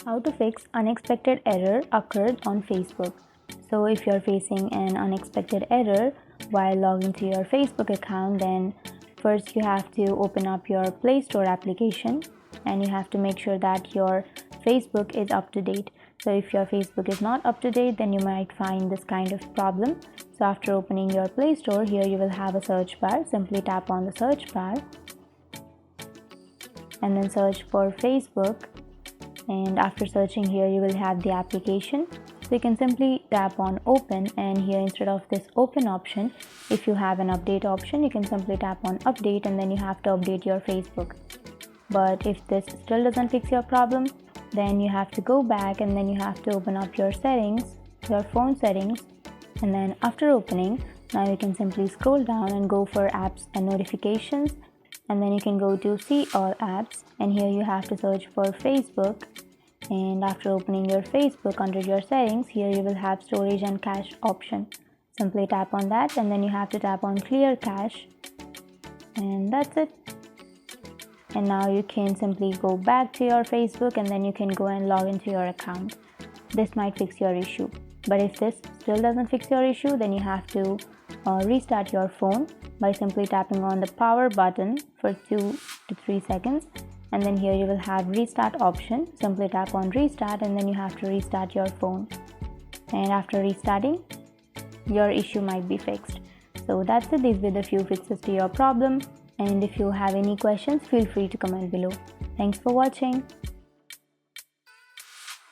How to fix unexpected error occurred on Facebook. So if you're facing an unexpected error while logging to your Facebook account, then first you have to open up your Play Store application and you have to make sure that your Facebook is up to date. So if your Facebook is not up to date, then you might find this kind of problem. So after opening your Play Store, here you will have a search bar. Simply tap on the search bar and then search for Facebook. And after searching, here you will have the application. So you can simply tap on open, and here instead of this open option, if you have an update option, you can simply tap on update and then you have to update your Facebook. But if this still doesn't fix your problem, then you have to go back and then you have to open up your settings, your phone settings, and then after opening, now you can simply scroll down and go for apps and notifications, and then you can go to see all apps, and here you have to search for Facebook. And after opening your Facebook, under your settings, here you will have storage and cache option. Simply tap on that and then you have to tap on clear cache, and that's it. And now you can simply go back to your Facebook and then you can go and log into your account. This might fix your issue, but if this still doesn't fix your issue, then you have to restart your phone by simply tapping on the power button for 2 to 3 seconds, and then here you will have restart option. Simply tap on restart and then you have to restart your phone, and after restarting, your issue might be fixed. So that's it. These were the few fixes to your problem, and if you have any questions, feel free to comment below. Thanks for watching.